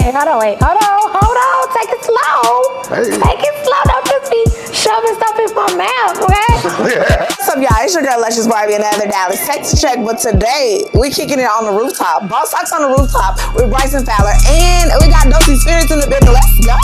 Okay, hold on, wait. Hold on. Take it slow. Hey. Take it slow. Don't just be shoving stuff in my mouth, okay? What's up, y'all? It's your girl, Luscious Barbie, another Dallas Texas check. But today, we kicking it on the rooftop. Boss Talks on the Rooftop with Bryson Fowler. And we got Dosey Spirits in the building. Let's go.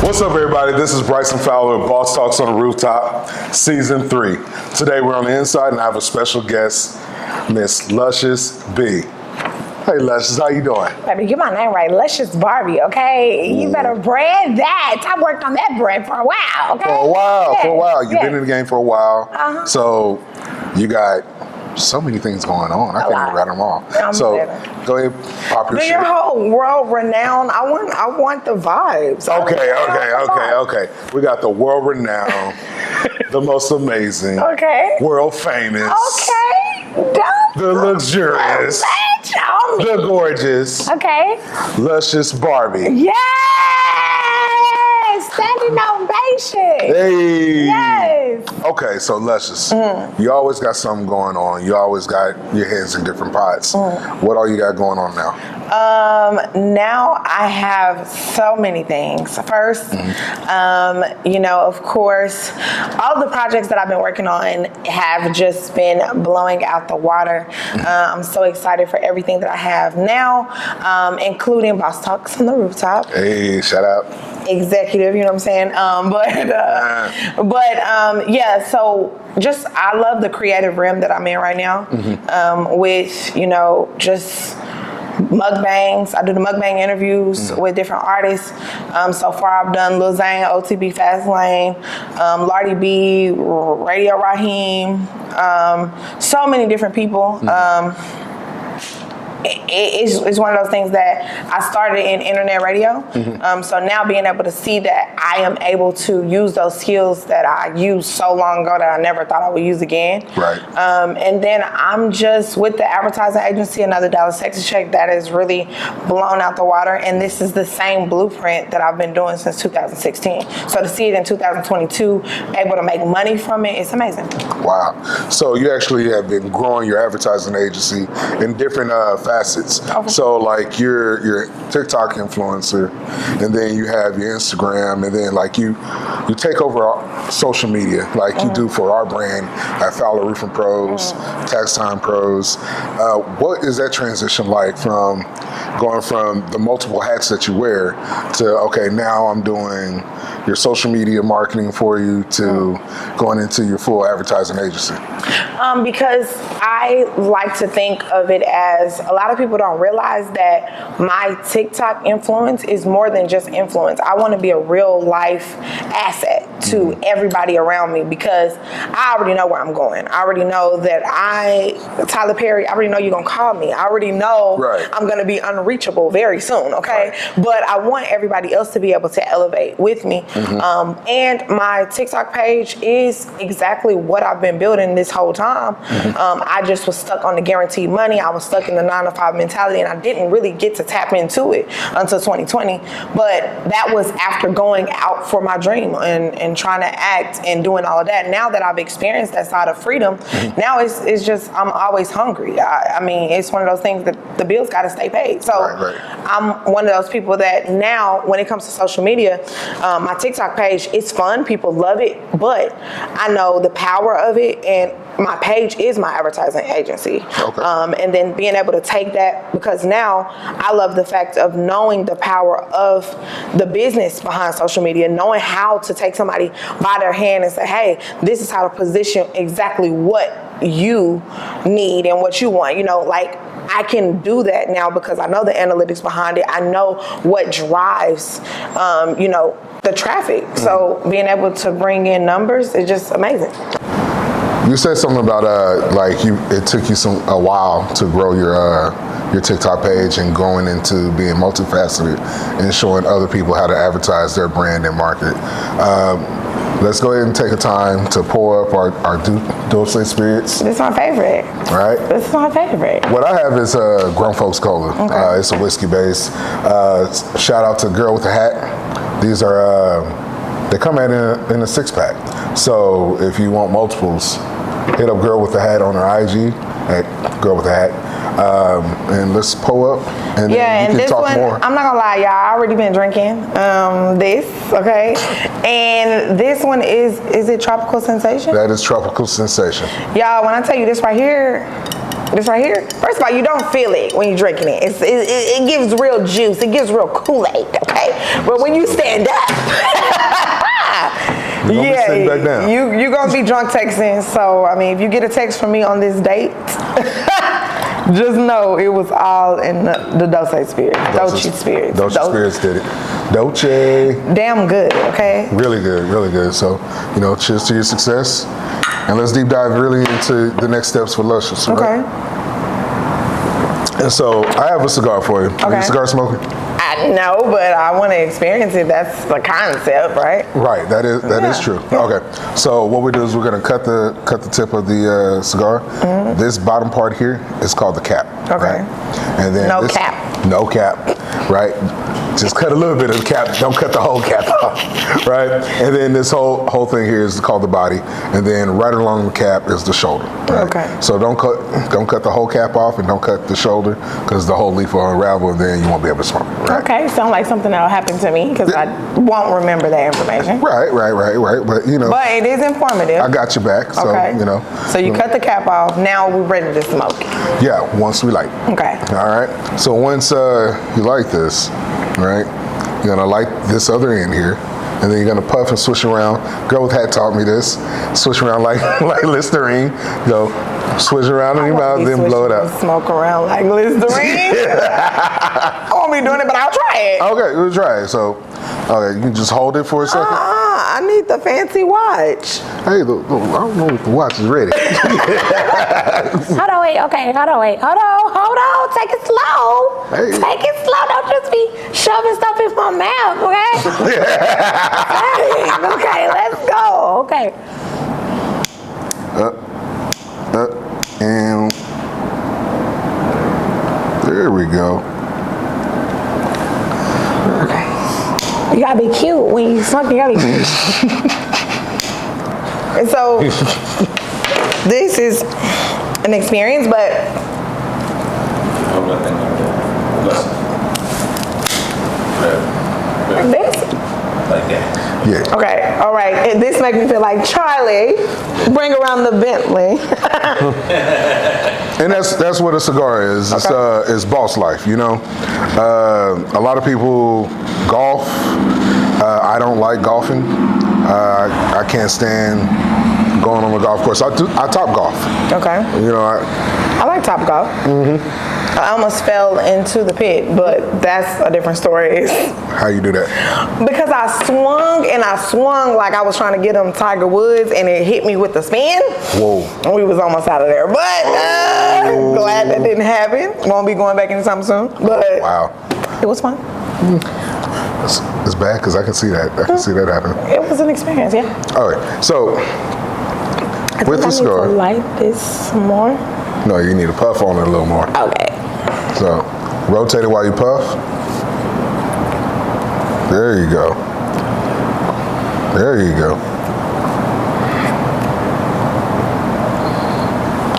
What's up, everybody? This is Bryson Fowler of Boss Talks on the Rooftop, Season 3. Today we're on the inside and I have a special guest, Miss Luscious B. Hey, Luscious, how you doing? Baby, get my name right. Luscious Barbie, okay? You better brand that. I worked on that brand for a while, okay? For a while. You've been in the game for a while. So you got so many things going on. I can't even write them all. So go ahead, pop your shit. Your whole world renowned. I want the vibes. Okay. We got the world renowned, the most amazing, world famous, the luxurious, the gorgeous, Luscious Barbie. Yes! Standing ovation. Hey. Yes. Okay, so Luscious, you always got something going on. You always got your hands in different pots. What all you got going on now? Now I have so many things. First, of course, all the projects that I've been working on have just been blowing out the water. I'm so excited for everything that I have now, including Boss Talks on the Rooftop. Hey, shout out. Executive, you know what I'm saying? So just, I love the creative realm that I'm in right now, with, just mukbangs. I do the mukbang interviews with different artists. So far I've done Lil Zane, OTB Fastlane, Lardy B, Radio Raheem, so many different people. It's one of those things that I started in internet radio. So now being able to see that I am able to use those skills that I used so long ago that I never thought I would use again. Right. And then I'm just with the advertising agency, another Dallas Texas check that is really blown out the water. And this is the same blueprint that I've been doing since 2016. So to see it in 2022, able to make money from it, it's amazing. Wow. So you actually have been growing your advertising agency in different facets. So like you're a TikTok influencer, and then you have your Instagram, and then like you take over social media like you do for our brand at Fowler Roofing Pros, Tax Time Pros. What is that transition like from going from the multiple hats that you wear to, okay, now I'm doing your social media marketing for you, to going into your full advertising agency? Because I like to think of it as, a lot of people don't realize that my TikTok influence is more than just influence. I want to be a real life asset to everybody around me, because I already know where I'm going. I already know that Tyler Perry, I already know you're going to call me. I already know I'm going to be unreachable very soon, okay? But I want everybody else to be able to elevate with me. And my TikTok page is exactly what I've been building this whole time. I just was stuck on the guaranteed money. I was stuck in the 9-to-5 mentality, and I didn't really get to tap into it until 2020. But that was after going out for my dream and trying to act and doing all of that. Now that I've experienced that side of freedom, now it's just, I'm always hungry. I mean, it's one of those things that the bills got to stay paid. So I'm one of those people that now, when it comes to social media, my TikTok page, it's fun. People love it, but I know the power of it, and my page is my advertising agency. And then being able to take that, because now I love the fact of knowing the power of the business behind social media, knowing how to take somebody by their hand and say, hey, this is how to position exactly what you need and what you want. Like, I can do that now because I know the analytics behind it. I know what drives, the traffic. So being able to bring in numbers is just amazing. You said something about it took you a while to grow your TikTok page and going into being multifaceted and showing other people how to advertise their brand and market. let's go ahead and take a time to pour up our dulce spirits. This is my favorite. Right? This is my favorite. What I have is a Grown Folks Cola. Okay. It's a whiskey base. Shout out to Girl with the Hat. These are, they come in a 6-pack. So if you want multiples, hit up Girl with the Hat on her IG at Girl with the Hat. And let's pull up and then you can this talk one, more. I'm not gonna lie, y'all, I already been drinking this, okay? And this one is it Tropical Sensation? That is Tropical Sensation. Y'all, when I tell you this right here, first of all, you don't feel it when you're drinking it. It gives real juice, it gives real Kool-Aid, okay? But when you stand up, Sitting back down. you're gonna be drunk texting. So, I mean, if you get a text from me on this date, just know it was all in the Dolce Spirit. Dolce Spirit. Dolce Spirits did it. Dolce. Damn good, okay? Really good, really good. So, cheers to your success. And let's deep dive really into the next steps for Luscious. Right? Okay. And so, I have a cigar for you. Are you a cigar smoker? No, but I want to experience it. That's the concept, right? Right, that is true. Okay, so what we do is we're gonna cut the tip of the cigar. This bottom part here is called the cap. Okay. Right? And then No this, cap. No cap. Right. Just cut a little bit of the cap. Don't cut the whole cap off. Right. And then this whole thing here is called the body. And then right along the cap is the shoulder. Right? Okay. So don't cut the whole cap off and don't cut the shoulder because the whole leaf will unravel and then you won't be able to smoke. Right? Okay, sound like something that'll happen to me because I won't remember that information. Right. But But it is informative. I got your back. So Okay. So you cut the cap off. Now we're ready to smoke. Yeah, once we light. Okay. All right. So once you light this, right, you're gonna light this other end here, and then you're gonna puff and swish around. Girl with Hat taught me this. Swish around like Listerine. Go swish around in your mouth, then blow it out. Smoke around like Listerine. I won't be doing it, but I'll try it. Okay, we'll try it. So, okay, you can just hold it for a second. I need the fancy watch. Hey, I don't know if the watch is ready. Hold on, wait, okay, hold on, take it slow. Hey. Take it slow, don't just be shoving stuff in my mouth, okay? Dang, okay, let's go, okay. And there we go. You gotta be cute when you smoke, you gotta be cute. And so this is an experience, but this. Like that. Yeah. Okay, all right. And this makes me feel like Charlie, bring around the Bentley. And that's what a cigar is. It's boss life, A lot of people golf. I don't like golfing. I can't stand going on the golf course. I top golf. Okay. I like Top Golf. I almost fell into the pit, but that's a different story. How you do that? Because I swung like I was trying to get him Tiger Woods, and it hit me with the spin. Whoa. And we was almost out of there. But glad that didn't happen. Won't be going back anytime soon. But Wow. it was fun. It's bad because I can see that. I can see that happening. It was an experience, yeah. All right. So I with think the I need cigar, to light this some more. no, you need to puff on it a little more. Okay. So rotate it while you puff. There you go. There you go.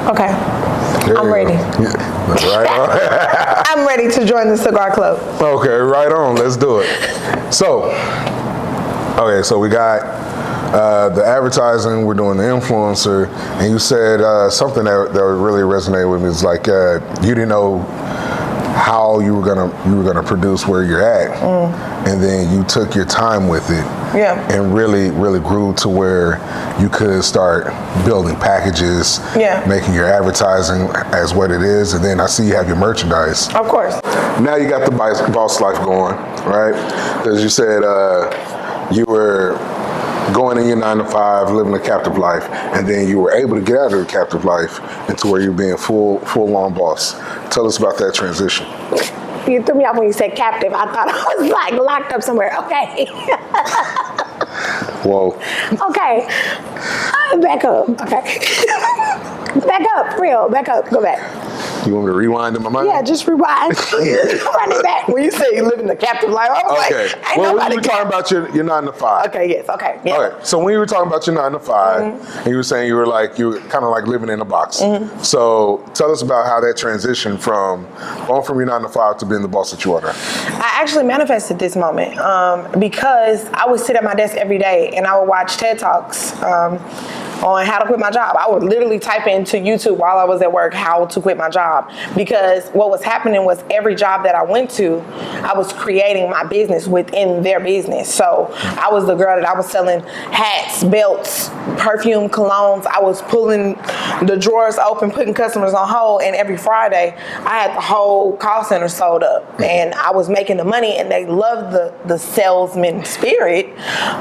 Okay. There I'm you ready. go. Yeah, right on. I'm ready to join the cigar club. Okay, right on. Let's do it. So, okay, so we got the advertising. We're doing the influencer, and you said something that really resonated with me. Is like you didn't know how you were gonna produce where you're at, and then you took your time with it. Yeah. And really grew to where you could start building packages, Yeah. making your advertising as what it is, and then I see you have your merchandise. Of course. Now you got the boss life going, right? Because you said you were going in your 9 to 5, living a captive life, and then you were able to get out of the captive life into where you're being full-on boss. Tell us about that transition. You threw me off when you said captive. I thought I was like locked up somewhere. Okay. Whoa. Okay. Back up. Okay. Back up, real. Back up. Go back. You want me to rewind in my mind? Yeah, just rewind. Run it back. When you say you living the captive life, I was Okay. like, ain't Well, nobody. we were talking about your 9 to 5. Okay, yes, okay. Yeah. Okay, so when you were talking about your 9 to 5, and you were saying you were kind of like living in a box. So tell us about how that transitioned from going from your 9 to 5 to being the boss that you are now. I actually manifested this moment because I would sit at my desk every day and I would watch TED Talks on how to quit my job. I would literally type into YouTube while I was at work, how to quit my job. Because what was happening was every job that I went to, I was creating my business within their business. So I was the girl that I was selling hats, belts, perfume, colognes. I was pulling the drawers open, putting customers on hold. And every Friday, I had the whole call center sold up. And I was making the money, and they loved the salesman spirit.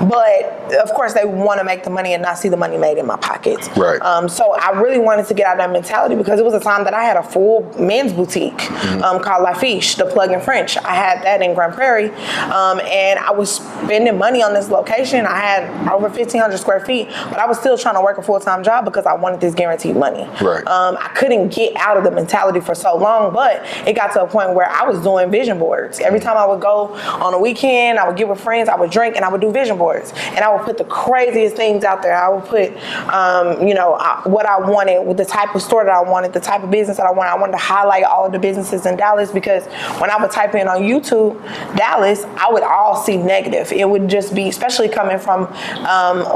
But of course, they want to make the money and not see the money made in my pockets. Right. So I really wanted to get out of that mentality because it was a time that I had a full men's boutique called La Fiche, the Plug in French. I had that in Grand Prairie, and I was spending money on this location. I had over 1,500 square feet, but I was still trying to work a full-time job because I wanted this guaranteed money. Right. I couldn't get out of the mentality for so long, but it got to a point where I was doing vision boards. Every time I would go on a weekend, I would get with friends, I would drink, and I would do vision boards. And I would put the craziest things out there. I would put what I wanted, with the type of store that I wanted, the type of business that I wanted. I wanted to highlight all of the businesses in Dallas because when I would type in on YouTube, Dallas, I would all see negative. It would just be, especially coming from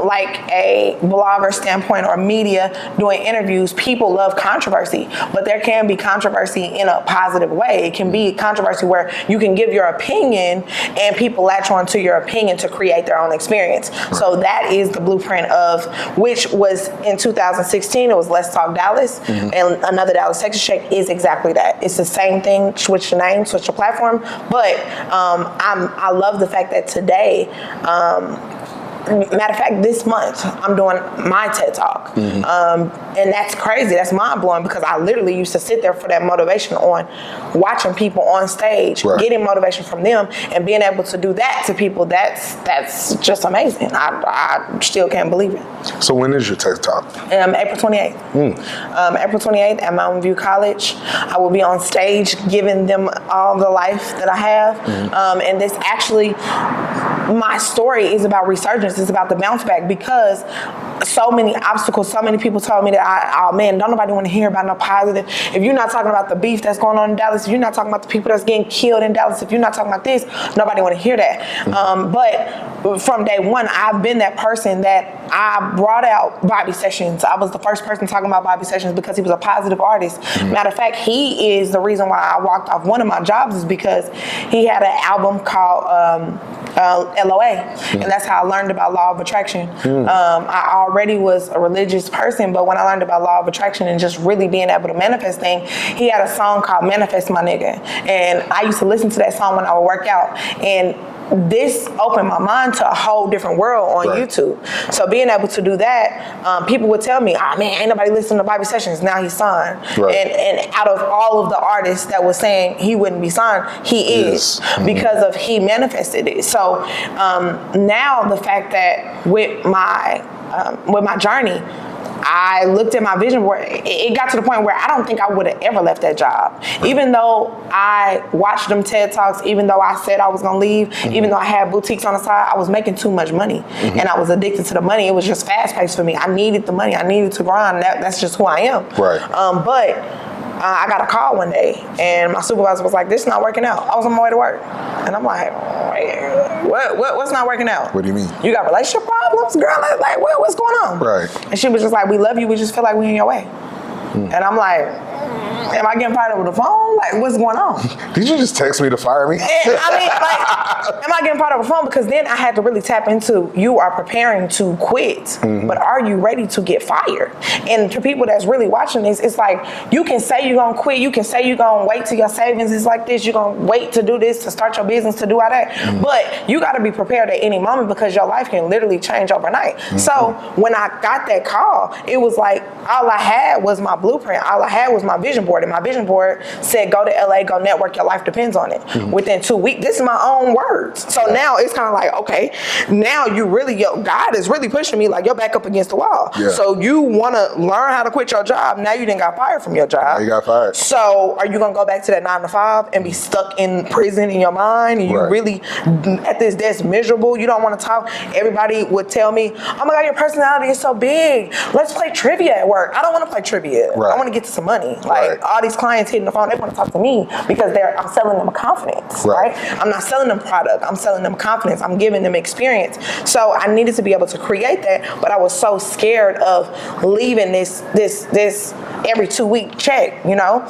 like a blogger standpoint or media doing interviews, people love controversy, but there can be controversy in a positive way. It can be controversy where you can give your opinion and people latch on to your opinion to create their own experience. So that is the blueprint of which was in 2016, it was Let's Talk Dallas, and Another Dallas Texas Shake is exactly that. It's the same thing, switch the name, switch the platform, but I love the fact that today, matter of fact, this month, I'm doing my TED Talk. And that's crazy. That's mind-blowing because I literally used to sit there for that motivation on watching people on stage, getting motivation from them, and being able to do that to people, that's just amazing. I still can't believe it. So when is your TED Talk? April 28th. April 28th at Mountain View College. I will be on stage giving them all the life that I have. And this actually, my story is about resurgence. It's about the bounce back because so many obstacles, so many people told me that, oh man, don't nobody want to hear about no positive. If you're not talking about the beef that's going on in Dallas, if you're not talking about the people that's getting killed in Dallas, if you're not talking about this, nobody want to hear that. But from day one, I've been that person that I brought out Bobby Sessions. I was the first person talking about Bobby Sessions because he was a positive artist. Matter of fact, he is the reason why I walked off one of my jobs is because he had an album called LOA, and that's how I learned about law of attraction. I already was a religious person, but when I learned about law of attraction and just really being able to manifest things, he had a song called Manifest My Nigga, and I used to listen to that song when I would work out, and this opened my mind to a whole different world on YouTube. So being able to do that, people would tell me, oh man, ain't nobody listening to Bobby Sessions, now he's signed. And out of all of the artists that was saying he wouldn't be signed, he is because of he manifested it. So now the fact that with my journey, I looked at my vision board. It got to the point where I don't think I would have ever left that job. Even though I watched them TED Talks, even though I said I was going to leave, even though I had boutiques on the side, I was making too much money. And I was addicted to the money. It was just fast paced for me. I needed the money. I needed to grind. That's just who I am. But I got a call one day, and my supervisor was like, this is not working out. I was on my way to work. And I'm like, what's not working out? What do you mean? You got relationship problems? Girl, like what's going on? And she was just like, we love you, we just feel like we're in your way. And I'm like, am I getting fired over the phone? Like, what's going on? Did you just text me to fire me? And, I mean, like, am I getting fired over the phone? Because then I had to really tap into, you are preparing to quit, but are you ready to get fired? And to people that's really watching this, it's like, you can say you're going to quit. You can say you're going to wait till your savings is like this. You're going to wait to do this, to start your business, to do all that. But you got to be prepared at any moment because your life can literally change overnight. So when I got that call, it was like, all I had was my blueprint. All I had was my vision board. board, and my vision board said, go to LA, go network, your life depends on it. Within 2 weeks, this is my own words. So now it's kind of like, okay, now you really, God is really pushing me like you're back up against the wall. Yeah. So you want to learn how to quit your job. Now you didn't got fired from your job. Now you got fired. So are you going to go back to that 9 to 5 and be stuck in prison in your mind? And you really at this desk miserable. You don't want to talk. Everybody would tell me, oh my God, your personality is so big. Let's play trivia at work. I don't want to play trivia. I want to get to some money. Like all these clients hitting the phone, they want to talk to me because I'm selling them confidence, right? I'm not selling them product. I'm selling them confidence. I'm giving them experience. So I needed to be able to create that, but I was so scared of leaving this every 2 week check, you know?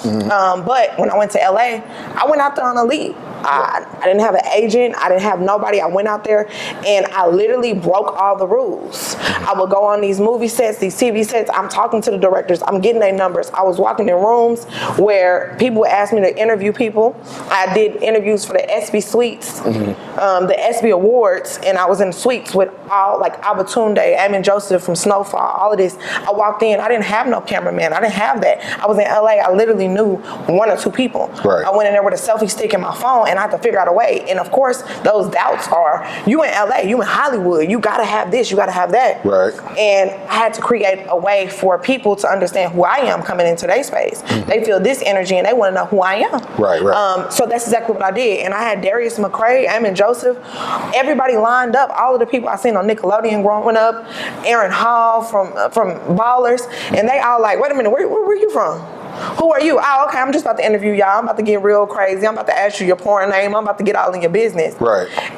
But when I went to LA, I went out there on a lead. I didn't have an agent. I didn't have nobody. I went out there and I literally broke all the rules. I would go on these movie sets, these TV sets. I'm talking to the directors. I'm getting their numbers. I was walking in rooms where people would ask me to interview people. I did interviews for the SB Suites, the SB Awards, and I was in suites with all, like Abatunde, Amin Joseph from Snowfall, all of this. I walked in. I didn't have no cameraman. I didn't have that. I was in LA. I literally knew 1 or 2 people. I went in there with a selfie stick in my phone, and I had to figure out a way. And of course, those doubts are, you in LA, you in Hollywood, you gotta have this, you gotta have that. And I had to create a way for people to understand who I am coming into their space. They feel this energy and they wanna know who I am. So that's exactly what I did. And I had Darius McCray, Amin Joseph, everybody lined up, all of the people I seen on Nickelodeon growing up, Aaron Hall from Ballers, and they all like, wait a minute, where you from? Who are you? Oh, okay, I'm just about to interview y'all. I'm about to get real crazy. I'm about to ask you your porn name. I'm about to get all in your business.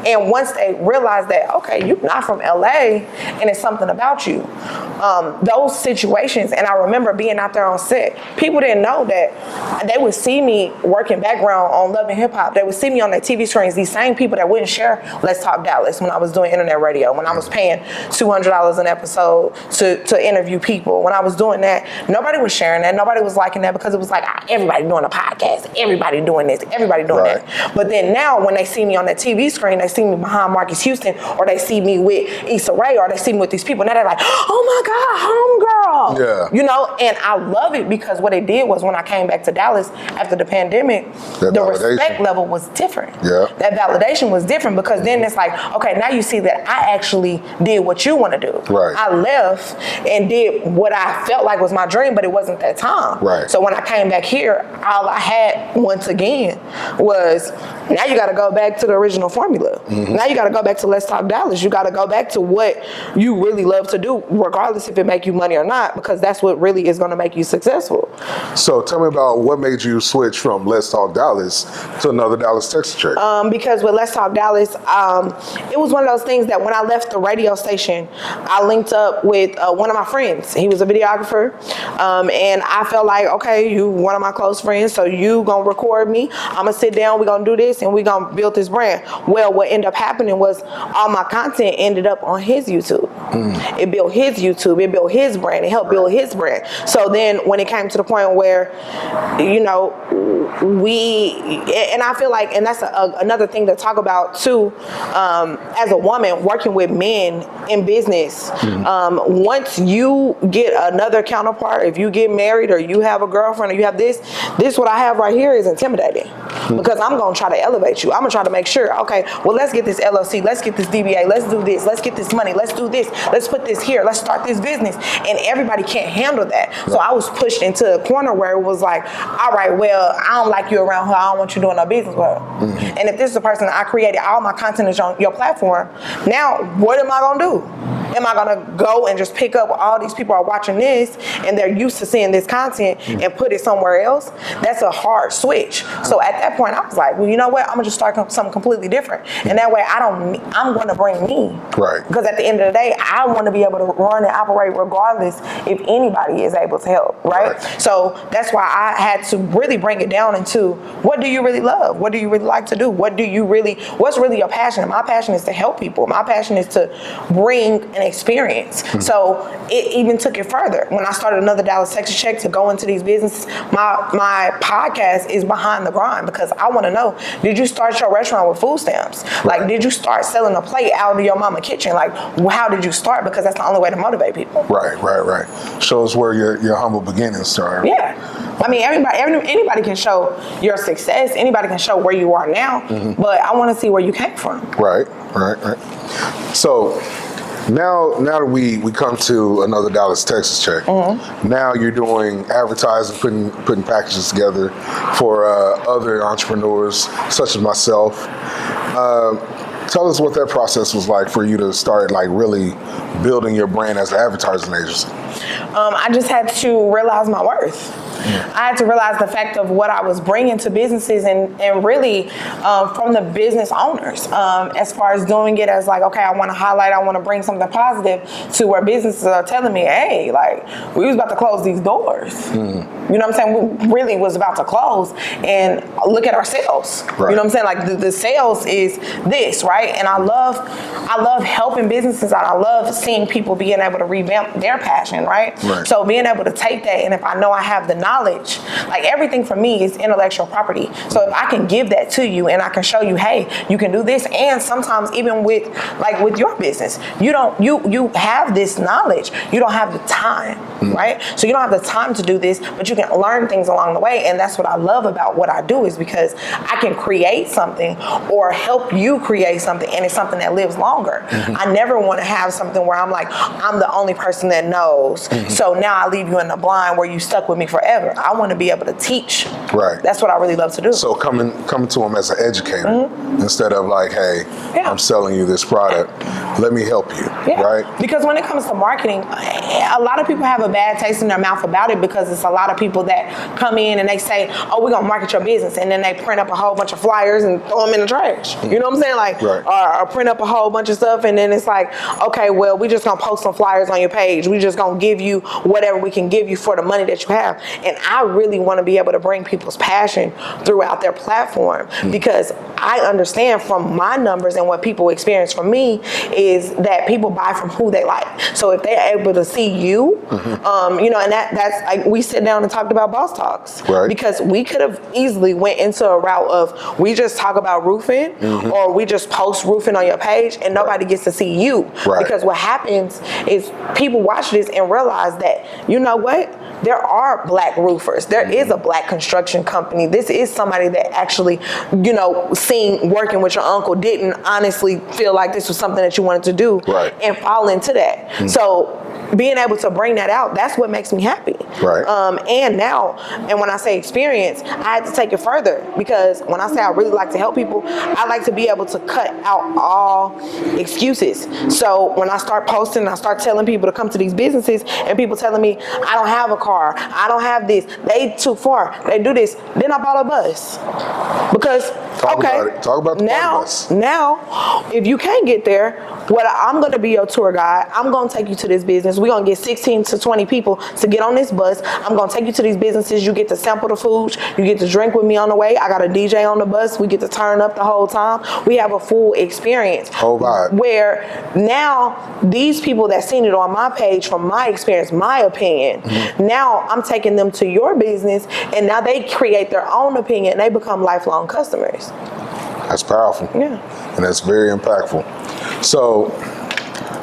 And once they realize that, okay, you're not from LA and it's something about you, those situations, and I remember being out there on set, people didn't know that they would see me working background on Love and Hip Hop. They would see me on their TV screens, these same people that wouldn't share Let's Talk Dallas when I was doing internet radio, when I was paying $200 an episode to interview people. When I was doing that, nobody was sharing that. Nobody was liking that because it was like, everybody doing a podcast, everybody doing this, everybody doing that. But then now when they see me on that TV screen, they see me behind Marcus Houston, or they see me with Issa Rae, or they see me with these people, now they're like, oh my God, homegirl. You know, and I love it because what it did was when I came back to Dallas after the pandemic, the respect level was different. That validation was different because then it's like, okay, now you see that I actually did what you want to do. I left and did what I felt like was my dream, but it wasn't that time. So when I came back here, all I had once again was, now you got to go back to the original formula. Now you got to go back to Let's Talk Dallas. You got to go back to what you really love to do, regardless if it make you money or not, because that's what really is going to make you successful. So tell me about what made you switch from Let's Talk Dallas to another Dallas, Texas church. Because with Let's Talk Dallas, it was one of those things that when I left the radio station, I linked up with one of my friends. He was a videographer, and I felt like, okay, you one of my close friends, so you gonna record me. I'm gonna sit down, we're gonna do this, and we're gonna build this brand. Well, what ended up happening was all my content ended up on his YouTube. It built his YouTube, it built his brand, it helped build his brand. So then when it came to the point where, you know, and I feel like, and that's another thing to talk about too, as a woman working with men in business, once you get another counterpart, if you get married or you have a girlfriend or you have this what I have right here is intimidating because I'm going to try to elevate you. I'm going to try to make sure, okay, well, let's get this LLC, let's get this DBA, let's do this, let's get this money, let's do this, let's put this here, let's start this business. And everybody can't handle that. So I was pushed into a corner where it was like, all right, well, I don't like you around her, I don't want you doing no business with her. And if this is the person I created, all my content is on your platform, now what am I going to do? Am I going to go and just pick up all these people are watching this and they're used to seeing this content and put it somewhere else? That's a hard switch. So at that point, I was like, well, you know what? I'm going to just start something completely different. And that way, I'm going to bring me. Because at the end of the day, I want to be able to run and operate regardless if anybody is able to help, right? So that's why I had to really bring it down into what do you really love? What do you really like to do? What's really your passion? And my passion is to help people. My passion is to bring an experience. So it even took it further. When I started Another Dallas, Texas Check to go into these businesses, my podcast is behind the grind because I want to know, did you start your restaurant with food stamps? Like, did you start selling a plate out of your mama kitchen? Like, how did you start? Because that's the only way to motivate people. Right. Shows where your humble beginnings started. Yeah. I mean, anybody can show your success. Anybody can show where you are now, but I want to see where you came from. Right. So now that we come to Another Dallas, Texas Check, now you're doing advertising, putting packages together for other entrepreneurs such as myself. Tell us what that process was like for you to start like really building your brand as an advertising agency. I just had to realize my worth. I had to realize the fact of what I was bringing to businesses and really from the business owners as far as doing it as like, okay, I want to highlight, I want to bring something positive to where businesses are telling me, hey, like we was about to close these doors. You know what I'm saying? We really was about to close and look at our sales. You know what I'm saying? Like the sales is this, right? And I love helping businesses out. I love seeing people being able to revamp their passion, right? So being able to take that, and if I know I have the knowledge, like everything for me is intellectual property. So if I can give that to you and I can show you, hey, you can do this, and sometimes even with your business, you have this knowledge, you don't have the time, right? So you don't have the time to do this, but you can learn things along the way, and that's what I love about what I do is because I can create something or help you create something, and it's something that lives longer. I never want to have something where I'm like, I'm the only person that knows, so now I leave you in the blind where you stuck with me forever. I want to be able to teach. Right. That's what I really love to do. So coming to them as an educator instead of like, hey, I'm selling you this product, let me help you, right? Because when it comes to marketing, a lot of people have a bad taste in their mouth about it because it's a lot of people that come in and they say, oh, we're going to market your business, and then they print up a whole bunch of flyers and throw them in the trash. You know what I'm saying? Like, or print up a whole bunch of stuff, and then it's like, okay, well, we just going to post some flyers on your page. We just going to give you whatever we can give you for the money that you have. And I really want to be able to bring people's passion throughout their platform because I understand from my numbers and what people experience from me is that people buy from who they like. So if they're able to see you, you know, and that's like we sit down and talked about boss talks because we could have easily went into a route of we just talk about roofing or we just post roofing on your page and nobody gets to see you because what happens is people watch this and realize that, you know what, there are black roofers. There is a black construction company. This is somebody that actually, you know, seeing working with your uncle didn't honestly feel like this was something that you wanted to do and fall into that. So being able to bring that out, that's what makes me happy. And now, and when I say experience, I had to take it further because when I say I really like to help people, I like to be able to cut out all excuses. So when I start posting and I start telling people to come to these businesses and people telling me, I don't have a car, I don't have this, they too far, they do this, then I bought a bus. Because, Talk about the bus. Now, if you can't get there, I'm going to be your tour guide. I'm going to take you to this business. We're going to get 16 to 20 people to get on this bus. I'm going to take you to these businesses. You get to sample the food. You get to drink with me on the way. I got a DJ on the bus. We get to turn up the whole time. We have a full experience. Whole vibe. Where now these people that seen it on my page from my experience, my opinion, now I'm taking them to your business and now they create their own opinion and they become lifelong customers. That's powerful. Yeah. And that's very impactful. So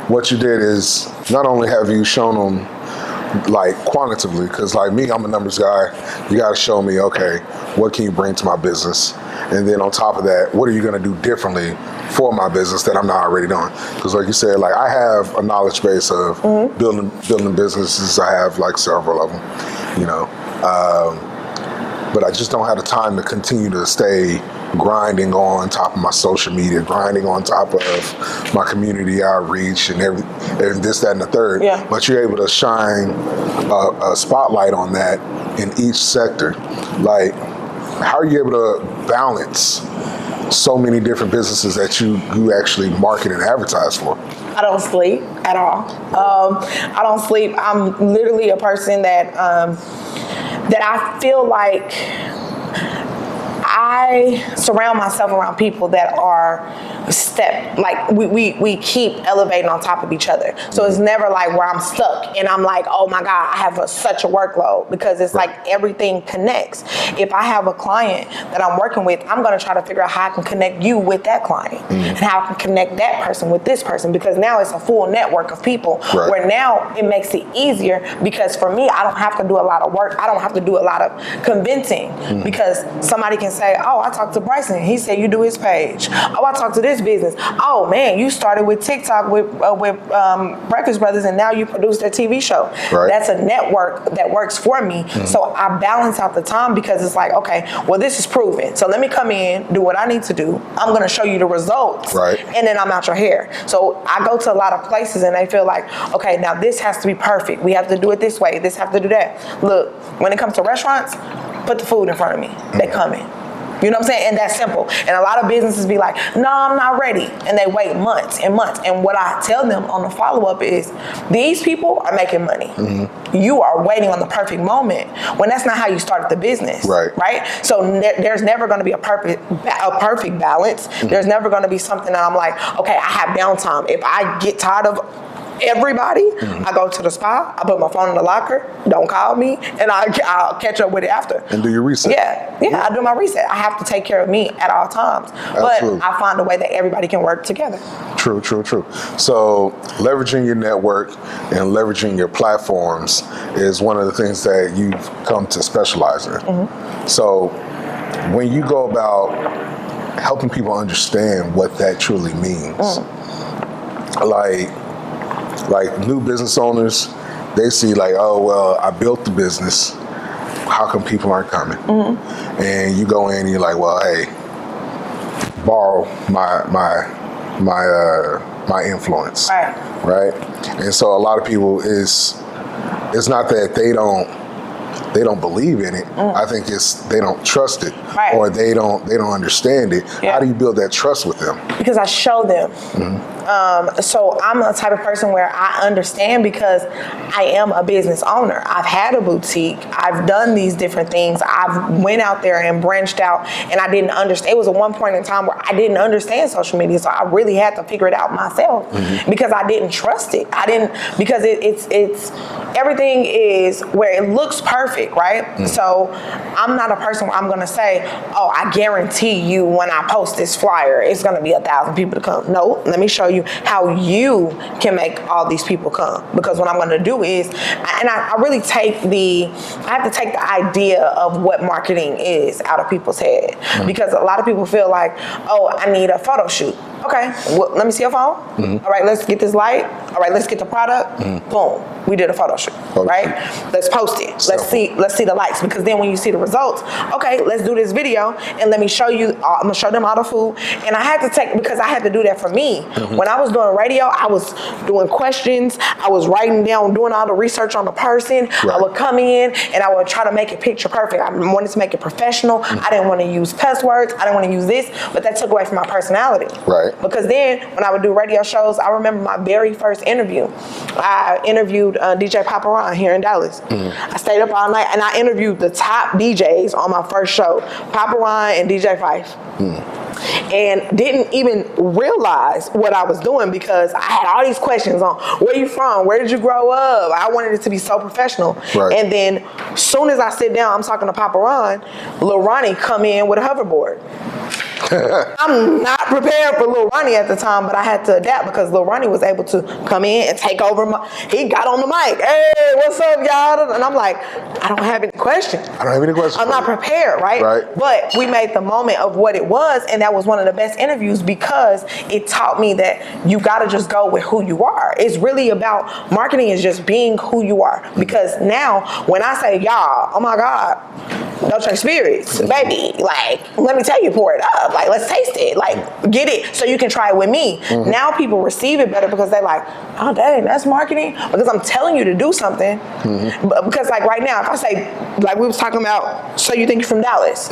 what you did is not only have you shown them like quantitatively, because like me, I'm a numbers guy. You got to show me, okay, what can you bring to my business? And then on top of that, what are you going to do differently for my business that I'm not already doing? Because like you said, like I have a knowledge base of building businesses. I have like several of them, you know, but I just don't have the time to continue to stay grinding on top of my social media, grinding on top of my community outreach and this, that, and the third. But you're able to shine a spotlight on that in each sector. Like, how are you able to balance so many different businesses that you actually market and advertise for? I don't sleep at all. I don't sleep. I'm literally a person that I feel like I surround myself around people that are we keep elevating on top of each other. So it's never like where I'm stuck and I'm like, oh my God, I have such a workload, because it's like everything connects. If I have a client that I'm working with, I'm going to try to figure out how I can connect you with that client and how I can connect that person with this person, because now it's a full network of people where now it makes it easier, because for me, I don't have to do a lot of work. I don't have to do a lot of convincing, because somebody can say, oh, I talked to Bryson. He said you do his page. Oh, I talked to this business. Oh man, you started with TikTok with Breakfast Brothers, and now you produce their TV show. That's a network that works for me. So I balance out the time, because it's like, okay, well, this is proven. So let me come in, do what I need to do. I'm going to show you the results, and then I'm out your hair. So I go to a lot of places, and they feel like, okay, now this has to be perfect. We have to do it this way. This have to do that. Look, when it comes to restaurants, put the food in front of me. They come in. You know what I'm saying? And that's simple. And a lot of businesses be like, no, I'm not ready. And they wait months and months. And what I tell them on the follow-up is, these people are making money. You are waiting on the perfect moment, when that's not how you started the business. Right? So there's never going to be a perfect balance. There's never going to be something that I'm like, okay, I have downtime. If I get tired of everybody, I go to the spa, I put my phone in the locker, don't call me, and I'll catch up with it after. And do your reset. Yeah, I do my reset. I have to take care of me at all times. Absolutely. But I find a way that everybody can work together. True. So leveraging your network and leveraging your platforms is one of the things that you've come to specialize in. So when you go about helping people understand what that truly means, like new business owners, they see like, oh, well, I built the business. How come people aren't coming? And you go in and you're like, well, hey, borrow my influence. Right? And so a lot of people it's not that they don't believe in it. I think it's they don't trust it, or they don't understand it. How do you build that trust with them? Because I show them. So I'm a type of person where I understand, because I am a business owner. I've had a boutique. I've done these different things. I've went out there and branched out, and I didn't understand. It was at one point in time where I didn't understand social media, so I really had to figure it out myself, because I didn't trust it. Because it's everything is where it looks perfect, right? So I'm not a person where I'm going to say, oh, I guarantee you when I post this flyer, it's going to be 1,000 people to come. No, let me show you how you can make all these people come. Because what I'm going to do is, and I really I have to take the idea of what marketing is out of people's head. Because a lot of people feel like, oh, I need a photo shoot. Okay, well, let me see your phone. All right, let's get this light. All right, let's get the product. Boom, we did a photo shoot, right? Let's post it. Let's see the likes, because then when you see the results, okay, let's do this video and let me show you. I'm gonna show them all the food. And I had to do that for me. When I was doing radio, I was doing questions. I was writing down, doing all the research on the person. I would come in and I would try to make it picture perfect. I wanted to make it professional. I didn't want to use cuss words. I didn't want to use this, but that took away from my personality. Because then when I would do radio shows, I remember my very first interview. I interviewed DJ Papa Ron here in Dallas. I stayed up all night and I interviewed the top DJs on my first show, Papa Ron and DJ Fife. And didn't even realize what I was doing, because I had all these questions on where you from, where did you grow up. I wanted it to be so professional. And then soon as I sit down, I'm talking to Papa Ron, Lil Ronnie come in with a hoverboard. I'm not prepared for Lil Ronnie at the time, but I had to adapt, because Lil Ronnie was able to come in and take over. He got on the mic. Hey, what's up, y'all? And I'm like, I don't have any questions. I'm not prepared, right? But we made the moment of what it was, and that was one of the best interviews, because it taught me that you got to just go with who you are. It's really about marketing is just being who you are. Because now when I say y'all, oh my God, Dolce Spirits, baby, like, let me tell you, pour it up. Like, let's taste it. Like, get it so you can try it with me. Now people receive it better, because they're like, oh, dang, that's marketing? Because I'm telling you to do something. Because, like, right now, if I say, like we was talking about, So You Think You're From Dallas.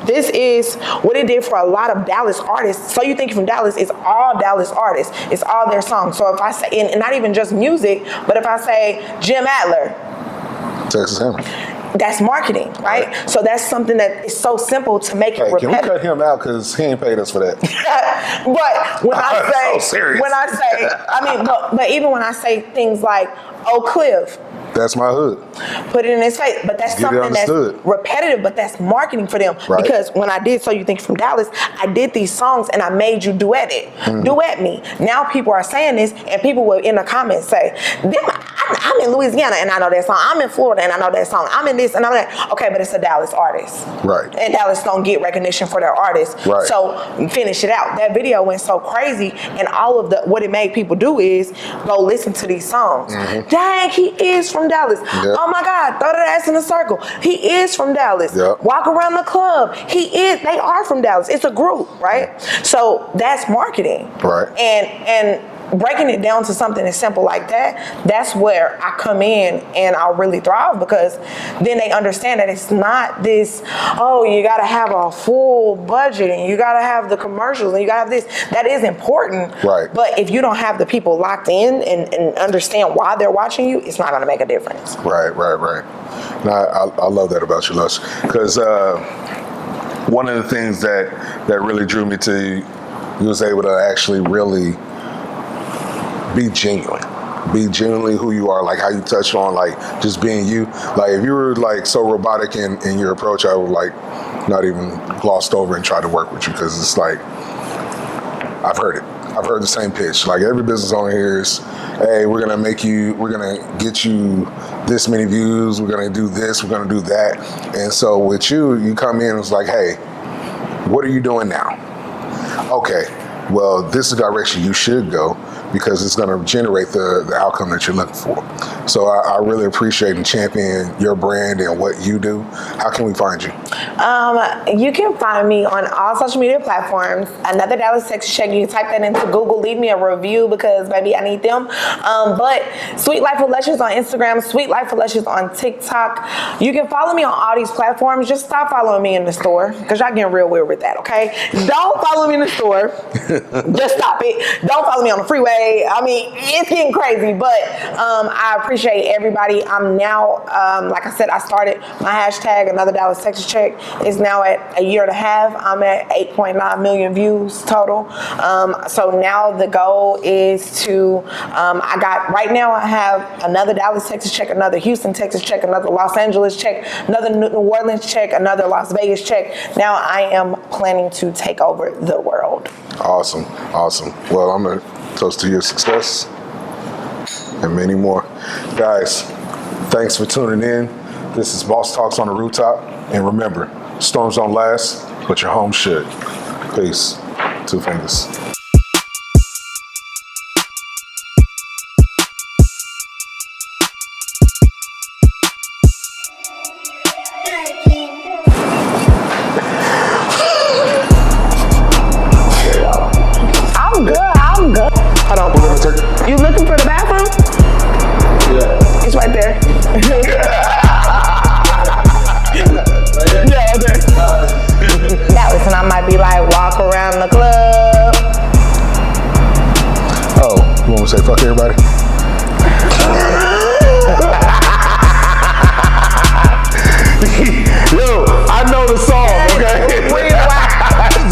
This is what it did for a lot of Dallas artists. So You Think You're From Dallas is all Dallas artists. It's all their songs. So if I say, and not even just music, but if I say Jim Adler, Texas Hammer. That's marketing, right? So that's something that is so simple to make it Hey, can we repetitive. cut him out because he ain't paid us for that? But when I say, So serious. but even when I say things like, "Oh, Cliff," That's my hood. put it in his face. But that's Get it something that's understood. repetitive, but that's marketing for them. Right. Because when I did So You Think From Dallas, I did these songs and I made you duet it. Duet me. Now people are saying this and people will in the comments say, I'm in Louisiana and I know that song. I'm in Florida and I know that song. I'm in this and I'm that. Okay, but it's a Dallas artist. Right. And Dallas don't get recognition for their artists. Right. So finish it out. That video went so crazy and all of what it made people do is go listen to these songs. Dang, he is from Dallas. Yep. Oh my God, throw that ass in a circle. He is from Dallas. Yep. Walk around the club. They are from Dallas. It's a group, right? So that's marketing. Right. And breaking it down to something as simple like that, that's where I come in and I'll really thrive because then they understand that it's not this, oh, you got to have a full budget and you got to have the commercials and you got to have this. That is important. Right. But if you don't have the people locked in and understand why they're watching you, it's not going to make a difference. Right. No, I love that about you, Lush, because one of the things that really drew me to you was able to actually really be genuinely who you are, like how you touched on, like just being you. Like if you were like so robotic in your approach, I would like not even glossed over and try to work with you because it's like I've heard the same pitch. Like every business owner here is, hey, we're gonna get you this many views, we're gonna do this, we're gonna do that. And so with you come in and it's like, hey, what are you doing now? Okay, well, this is the direction you should go because it's going to generate the outcome that you're looking for. So I really appreciate and champion your brand and what you do. How can we find you? You can find me on all social media platforms. Another Dallas, Texas Check. You can type that into Google. Leave me a review because, baby, I need them. But Sweet Life with Luscious on Instagram, Sweet Life with Luscious on TikTok. You can follow me on all these platforms. Just stop following me in the store because y'all getting real weird with that, okay? Don't follow me in the store. Just stop it. Don't follow me on the freeway. I mean, it's getting crazy, but I appreciate everybody. I'm now, like I said, I started my hashtag, Another Dallas, Texas Check. It's now at a year and a half. I'm at 8.9 million views total. So now the goal is to, right now I have another Dallas, Texas Check, another Houston, Texas Check, another Los Angeles check, another New Orleans check, another Las Vegas check. Now I am planning to take over the world. Awesome. Well, I'm going to toast to your success and many more. Guys, thanks for tuning in. This is Boss Talks on the Rooftop. And remember, storms don't last, but your home should. Peace. 2 fingers.